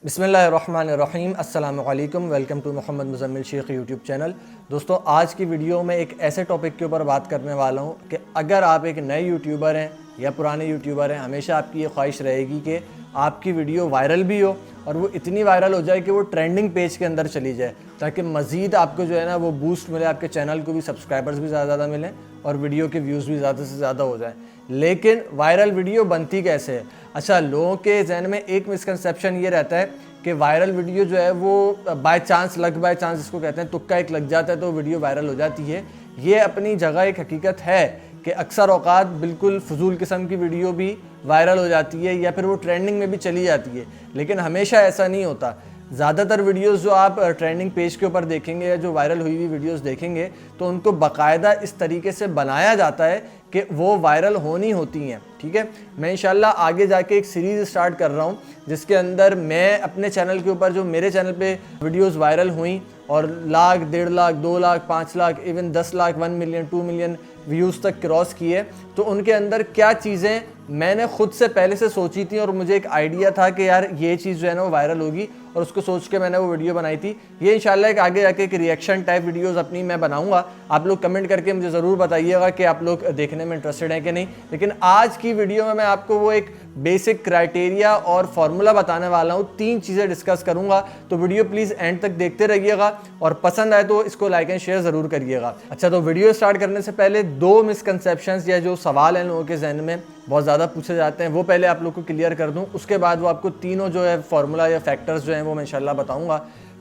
बिस्मिल्लाहिर्रहमानिर्रहीम अस्सलामु अलैकुम। Welcome to Mohammed Muzammil Shaikh YouTube channel. दोस्तों, आज की वीडियो में एक ऐसे टॉपिक के ऊपर बात करने वाला हूँ कि अगर आप एक नए यूट्यूबर हैं या पुराने यूट्यूबर हैं, हमेशा आपकी ये ख्वाहिश रहेगी कि आपकी वीडियो वायरल भी हो और वो इतनी वायरल हो जाए कि वो ट्रेंडिंग पेज के अंदर चली जाए, ताकि मज़ीद आपको जो है ना वो बूस्ट मिले, आपके चैनल को भी सब्सक्राइबर्स भी ज़्यादा मिलें और वीडियो के व्यूज़ भी ज़्यादा से ज़्यादा हो जाएं। लेकिन वायरल वीडियो बनती कैसे है? अच्छा, लोगों के जहन में एक मिसकंसेप्शन ये रहता है कि वायरल वीडियो जो है वो by chance, luck by chance जिसको कहते हैं, तुक्का एक लग जाता है तो वीडियो वायरल हो जाती है। ये अपनी जगह एक हकीकत है कि अक्सर औकात बिल्कुल फजूल किस्म की वीडियो भी वायरल हो जाती है या फिर वो ट्रेंडिंग में भी चली जाती है, लेकिन हमेशा ऐसा नहीं होता। ज़्यादातर वीडियोस जो आप ट्रेंडिंग पेज के ऊपर देखेंगे या जो वायरल हुई हुई वीडियोस देखेंगे तो उनको बाकायदा इस तरीके से बनाया जाता है कि वो वायरल होनी होती हैं। ठीक है, मैं इंशाल्लाह आगे जाके एक सीरीज़ स्टार्ट कर रहा हूँ जिसके अंदर मैं अपने चैनल के ऊपर, जो मेरे चैनल पे वीडियोस वायरल हुई और lakh, 1.5 lakh, 2 lakh, 5 lakh, even 10 lakh, 1 million, 2 million views तक क्रॉस किए, तो उनके अंदर क्या चीज़ें मैंने खुद से पहले से सोची थी और मुझे एक आइडिया था कि यार ये चीज़ जो है ना वो वायरल होगी, और उसको सोच के मैंने वो वीडियो बनाई थी। ये इंशाल्लाह एक आगे जाके एक रिएक्शन टाइप वीडियोस अपनी मैं बनाऊंगा। आप लोग कमेंट करके मुझे ज़रूर बताइएगा कि आप लोग देखने में इंटरेस्टेड हैं कि नहीं। लेकिन आज की वीडियो में मैं आपको वो एक बेसिक क्राइटेरिया और फार्मूला बताने वाला हूँ। 3 चीज़ें डिस्कस करूँगा, तो वीडियो प्लीज़ एंड तक देखते रहिएगा और पसंद आए तो इसको लाइक एंड शेयर ज़रूर करिएगा। अच्छा, तो वीडियो स्टार्ट करने से पहले 2 मिसकंसेप्शंस या जो सवाल हैं लोगों के जहन में बहुत ज़्यादा पूछे जाते हैं, वो पहले आप लोग को क्लियर कर दूं। उसके बाद वो आपको तीनों जो है फार्मूला या फैक्टर्स जो हैं वो मैं इंशाल्लाह बताऊंगा।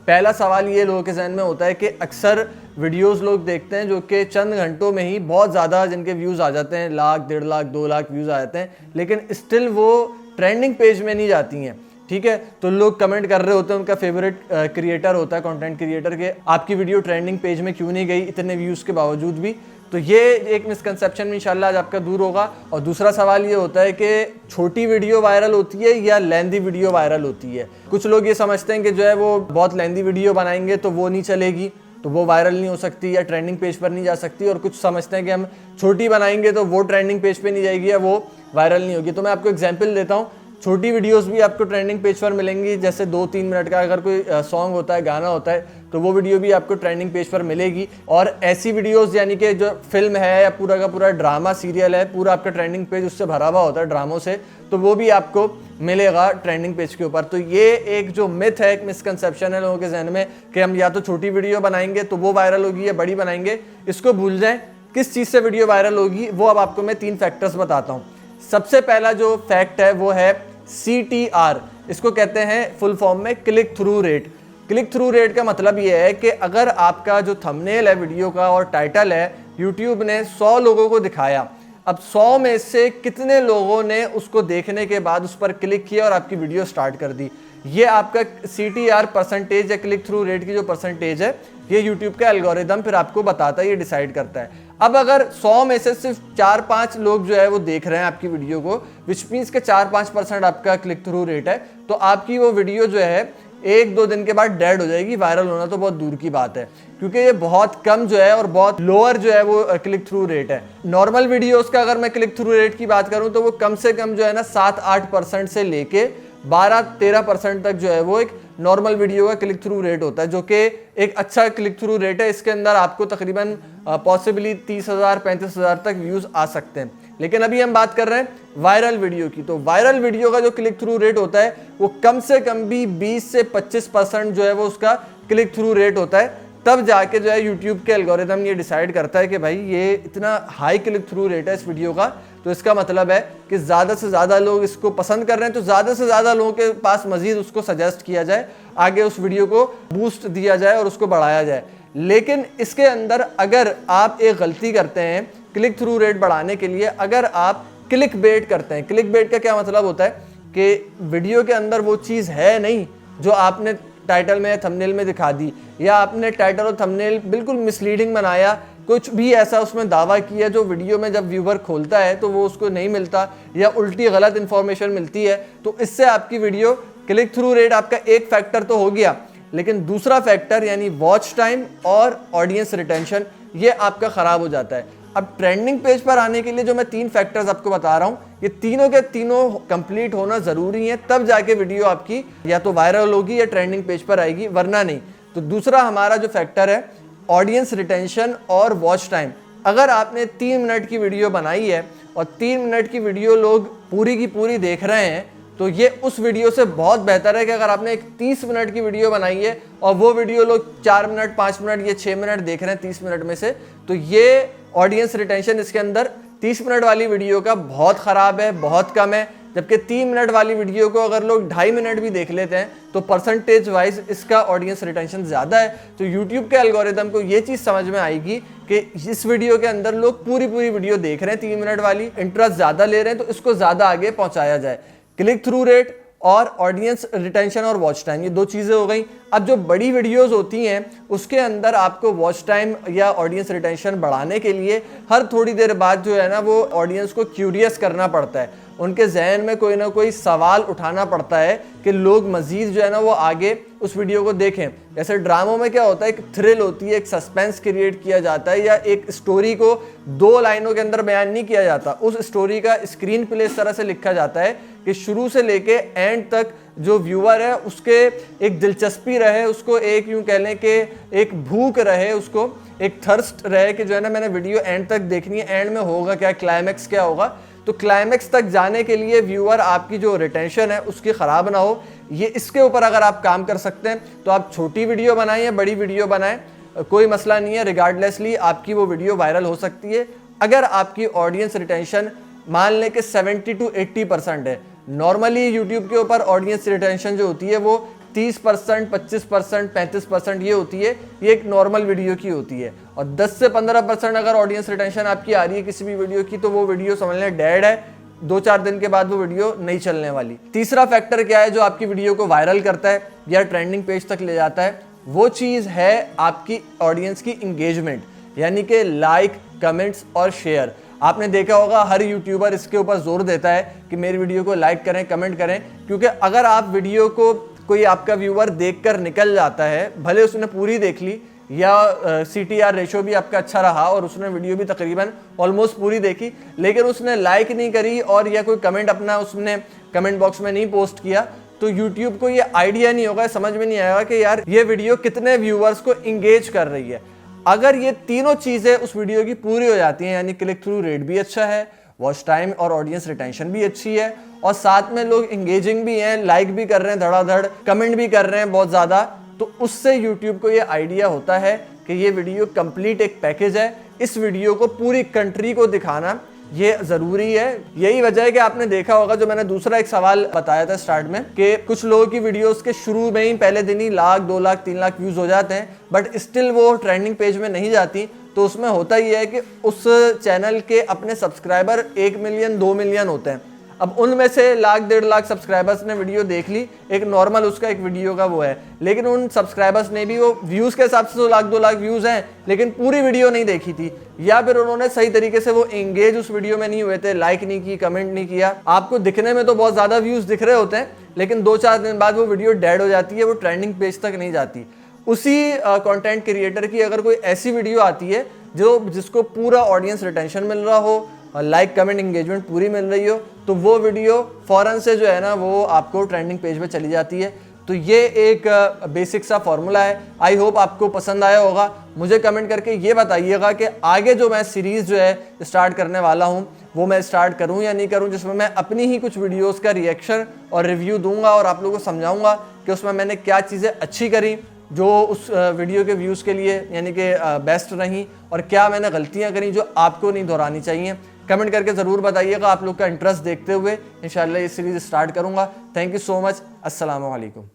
पहला सवाल ये लोगों के जहन में होता है कि अक्सर वीडियोस लोग देखते हैं जो कि चंद घंटों में ही बहुत ज़्यादा जिनके व्यूज़ आ जाते हैं, लाख, 1.5 लाख, 2 लाख व्यूज़ आ जाते हैं, लेकिन स्टिल वो ट्रेंडिंग पेज में नहीं जाती हैं। ठीक है, तो लोग कमेंट कर रहे होते हैं, उनका फेवरेट क्रिएटर होता है, कंटेंट क्रिएटर के, आपकी वीडियो ट्रेंडिंग पेज में क्यों नहीं गई इतने व्यूज़ के बावजूद भी। तो ये एक मिसकंसेप्शन में इंशाल्लाह आज आपका दूर होगा। और दूसरा सवाल ये होता है कि छोटी वीडियो वायरल होती है या लेंदी वीडियो वायरल होती है। कुछ लोग ये समझते हैं कि जो है वो बहुत लेंदी वीडियो बनाएंगे तो वो नहीं चलेगी, तो वो वायरल नहीं हो सकती या ट्रेंडिंग पेज पर नहीं जा सकती, और कुछ समझते हैं कि हम छोटी बनाएंगे तो वो ट्रेंडिंग पेज पे नहीं जाएगी या वो वायरल नहीं होगी। तो मैं आपको एग्जांपल देता हूँ। छोटी वीडियोस भी आपको ट्रेंडिंग पेज पर मिलेंगी, जैसे 2-3 मिनट का अगर कोई सॉन्ग होता है, गाना होता है, तो वो वीडियो भी आपको ट्रेंडिंग पेज पर मिलेगी। और ऐसी वीडियोस यानी कि जो फिल्म है या पूरा का पूरा ड्रामा सीरियल है, पूरा आपका ट्रेंडिंग पेज उससे भरा हुआ होता है ड्रामों से, तो वो भी आपको मिलेगा ट्रेंडिंग पेज के ऊपर। तो ये एक जो मिथ है, एक मिसकंसेप्शन है लोगों के जहन में कि हम या तो छोटी वीडियो बनाएंगे तो वो वायरल होगी या बड़ी बनाएंगे, इसको भूल जाएं। किस चीज़ से वीडियो वायरल होगी वो अब आपको मैं 3 फैक्टर्स बताता हूँ। सबसे पहला जो फैक्ट है वो है CTR, इसको कहते हैं फुल फॉर्म में click through rate. Click through rate का मतलब ये है कि अगर आपका जो थंबनेल है वीडियो का और टाइटल है, यूट्यूब ने 100 लोगों को दिखाया, अब 100 में से कितने लोगों ने उसको देखने के बाद उस पर क्लिक किया और आपकी वीडियो स्टार्ट कर दी, ये आपका CTR परसेंटेज या क्लिक थ्रू रेट की जो परसेंटेज है, ये यूट्यूब का एल्गोरिदम फिर आपको बताता है, ये डिसाइड करता है। अब अगर 100 में से सिर्फ 4-5 लोग जो है वो देख रहे हैं आपकी वीडियो को, विच मीन्स के 4-5% आपका क्लिक थ्रू रेट है, तो आपकी वो वीडियो जो है 1-2 दिन के बाद डेड हो जाएगी। वायरल होना तो बहुत दूर की बात है, क्योंकि ये बहुत कम जो है और बहुत लोअर जो है वो क्लिक थ्रू रेट है। नॉर्मल वीडियोस का अगर मैं क्लिक थ्रू रेट की बात करूं तो वो कम से कम जो है ना 7-8% से लेके 12-13% तक जो है वो एक नॉर्मल वीडियो का क्लिक थ्रू रेट होता है, जो कि एक अच्छा क्लिक थ्रू रेट है। इसके अंदर आपको तकरीबन पॉसिबली 30,000-35,000 तक व्यूज़ आ सकते हैं। लेकिन अभी हम बात कर रहे हैं वायरल वीडियो की, तो वायरल वीडियो का जो क्लिक थ्रू रेट होता है वो कम से कम भी 20 से 25% जो है वो उसका क्लिक थ्रू रेट होता है। तब जाके जो है यूट्यूब के एल्गोरिदम ये डिसाइड करता है कि भाई ये इतना हाई क्लिक थ्रू रेट है इस वीडियो का, तो इसका मतलब है कि ज़्यादा से ज़्यादा लोग इसको पसंद कर रहे हैं, तो ज़्यादा से ज़्यादा लोगों के पास मज़ीद उसको सजेस्ट किया जाए, आगे उस वीडियो को बूस्ट दिया जाए और उसको बढ़ाया जाए। लेकिन इसके अंदर अगर आप एक गलती करते हैं क्लिक थ्रू रेट बढ़ाने के लिए, अगर आप क्लिक बेट करते हैं, क्लिक बेट का क्या मतलब होता है कि वीडियो के अंदर वो चीज़ है नहीं जो आपने टाइटल में, थंबनेल में दिखा दी, या आपने टाइटल और थंबनेल बिल्कुल मिसलीडिंग बनाया, कुछ भी ऐसा उसमें दावा किया जो वीडियो में जब व्यूवर खोलता है तो वो उसको नहीं मिलता, या उल्टी गलत इंफॉर्मेशन मिलती है, तो इससे आपकी वीडियो क्लिक थ्रू रेट आपका एक फैक्टर तो हो गया, लेकिन दूसरा फैक्टर यानी वॉच टाइम और ऑडियंस रिटेंशन, ये आपका ख़राब हो जाता है। अब ट्रेंडिंग पेज पर आने के लिए जो मैं 3 फैक्टर्स आपको बता रहा हूँ, ये तीनों के तीनों कंप्लीट होना ज़रूरी है, तब जाके वीडियो आपकी या तो वायरल होगी या ट्रेंडिंग पेज पर आएगी, वरना नहीं। तो दूसरा हमारा जो फैक्टर है ऑडियंस रिटेंशन और वॉच टाइम। अगर आपने 3 मिनट की वीडियो बनाई है और 3 मिनट की वीडियो लोग पूरी की पूरी देख रहे हैं, तो ये उस वीडियो से बहुत बेहतर है कि अगर आपने एक 30 मिनट की वीडियो बनाई है और वो वीडियो लोग 4 मिनट 5 मिनट या 6 मिनट देख रहे हैं 30 मिनट में से, तो ये ऑडियंस रिटेंशन इसके अंदर 30 मिनट वाली वीडियो का बहुत ख़राब है, बहुत कम है। जबकि 3 मिनट वाली वीडियो को अगर लोग 2.5 मिनट भी देख लेते हैं तो परसेंटेज वाइज इसका ऑडियंस रिटेंशन ज़्यादा है। तो यूट्यूब के एल्गोरिदम को ये चीज़ समझ में आएगी कि इस वीडियो के अंदर लोग पूरी वीडियो देख रहे हैं, 3 मिनट वाली, इंटरेस्ट ज़्यादा ले रहे हैं, तो इसको ज़्यादा आगे पहुँचाया जाए। क्लिक थ्रू रेट और ऑडियंस रिटेंशन और वॉच टाइम, ये 2 चीज़ें हो गई। अब जो बड़ी वीडियोस होती हैं उसके अंदर आपको वॉच टाइम या ऑडियंस रिटेंशन बढ़ाने के लिए हर थोड़ी देर बाद जो है ना वो ऑडियंस को क्यूरियस करना पड़ता है, उनके जहन में कोई ना कोई सवाल उठाना पड़ता है कि लोग मज़ीद जो है ना वो आगे उस वीडियो को देखें। जैसे ड्रामों में क्या होता है, एक थ्रिल होती है, एक सस्पेंस क्रिएट किया जाता है, या एक स्टोरी को 2 लाइनों के अंदर बयान नहीं किया जाता, उस स्टोरी का स्क्रीन प्ले इस तरह से लिखा जाता है कि शुरू से लेके एंड तक जो व्यूअर है उसके एक दिलचस्पी रहे, उसको एक यूं कह लें कि एक भूख रहे, उसको एक थर्स्ट रहे कि जो है ना मैंने वीडियो एंड तक देखनी है, एंड में होगा क्या, क्लाइमैक्स क्या होगा। तो क्लाइमैक्स तक जाने के लिए व्यूअर आपकी जो रिटेंशन है उसकी ख़राब ना हो, ये इसके ऊपर अगर आप काम कर सकते हैं तो आप छोटी वीडियो बनाएं या बड़ी वीडियो बनाएं, कोई मसला नहीं है। रिगार्डलेसली आपकी वो वीडियो वायरल हो सकती है अगर आपकी ऑडियंस रिटेंशन मान लें कि 70 to 80% है। नॉर्मली यूट्यूब के ऊपर ऑडियंस रिटेंशन जो होती है वो 30%, 25%, 35% ये होती है, ये एक नॉर्मल वीडियो की होती है। और 10 से 15% अगर ऑडियंस रिटेंशन आपकी आ रही है किसी भी वीडियो की, तो वो वीडियो समझ लें डेड है, 2-4 दिन के बाद वो वीडियो नहीं चलने वाली। तीसरा फैक्टर क्या है जो आपकी वीडियो को वायरल करता है या ट्रेंडिंग पेज तक ले जाता है, वो चीज़ है आपकी ऑडियंस की इंगेजमेंट, यानी कि लाइक, कमेंट्स और शेयर। आपने देखा होगा हर यूट्यूबर इसके ऊपर जोर देता है कि मेरी वीडियो को लाइक करें, कमेंट करें, क्योंकि अगर आप वीडियो को कोई आपका व्यूअर देखकर निकल जाता है, भले उसने पूरी देख ली या CTR रेशो भी आपका अच्छा रहा और उसने वीडियो भी तकरीबन ऑलमोस्ट पूरी देखी, लेकिन उसने लाइक नहीं करी और या कोई कमेंट अपना उसने कमेंट बॉक्स में नहीं पोस्ट किया, तो यूट्यूब को ये आइडिया नहीं होगा, समझ में नहीं आएगा कि यार ये वीडियो कितने व्यूअर्स को इंगेज कर रही है। अगर ये तीनों चीज़ें उस वीडियो की पूरी हो जाती हैं, यानी क्लिक थ्रू रेट भी अच्छा है, वॉच टाइम और ऑडियंस रिटेंशन भी अच्छी है, और साथ में लोग इंगेजिंग भी हैं, लाइक भी कर रहे हैं धड़ाधड़, कमेंट भी कर रहे हैं बहुत ज़्यादा, तो उससे यूट्यूब को ये आइडिया होता है कि ये वीडियो कंप्लीट एक पैकेज है, इस वीडियो को पूरी कंट्री को दिखाना ये ज़रूरी है। यही वजह है कि आपने देखा होगा, जो मैंने दूसरा एक सवाल बताया था स्टार्ट में, कि कुछ लोगों की वीडियोस के शुरू में ही पहले दिन ही 1 लाख, 2 लाख, 3 लाख व्यूज़ हो जाते हैं, बट स्टिल वो ट्रेंडिंग पेज में नहीं जाती। तो उसमें होता ही है कि उस चैनल के अपने सब्सक्राइबर 1 मिलियन 2 मिलियन होते हैं। अब उनमें से 1 लाख 1.5 लाख सब्सक्राइबर्स ने वीडियो देख ली, एक नॉर्मल उसका एक वीडियो का वो है, लेकिन उन सब्सक्राइबर्स ने भी वो व्यूज़ के हिसाब से 1 लाख 2 लाख व्यूज़ हैं, लेकिन पूरी वीडियो नहीं देखी थी, या फिर उन्होंने सही तरीके से वो एंगेज उस वीडियो में नहीं हुए थे, लाइक नहीं की, कमेंट नहीं किया। आपको दिखने में तो बहुत ज़्यादा व्यूज़ दिख रहे होते हैं, लेकिन 2-4 दिन बाद वो वीडियो डेड हो जाती है, वो ट्रेंडिंग पेज तक नहीं जाती। उसी कंटेंट क्रिएटर की अगर कोई ऐसी वीडियो आती है जिसको पूरा ऑडियंस रिटेंशन मिल रहा हो, लाइक, कमेंट, एंगेजमेंट पूरी मिल रही हो, तो वो वीडियो फ़ौरन से जो है ना वो आपको ट्रेंडिंग पेज पे चली जाती है। तो ये एक बेसिक सा फॉर्मूला है। आई होप आपको पसंद आया होगा। मुझे कमेंट करके ये बताइएगा कि आगे जो मैं सीरीज़ जो है स्टार्ट करने वाला हूँ वो मैं स्टार्ट करूँ या नहीं करूँ, जिसमें मैं अपनी ही कुछ वीडियोस का रिएक्शन और रिव्यू दूंगा और आप लोगों को समझाऊंगा कि उसमें मैंने क्या चीज़ें अच्छी करी जो उस वीडियो के व्यूज़ के लिए यानी कि बेस्ट रहीं, और क्या मैंने गलतियाँ करी जो आपको नहीं दोहरानी चाहिए। कमेंट करके ज़रूर बताइएगा। आप लोग का इंटरेस्ट देखते हुए इंशाल्लाह ये सीरीज़ स्टार्ट करूँगा। Thank you so much. अस्सलामु अलैकुम।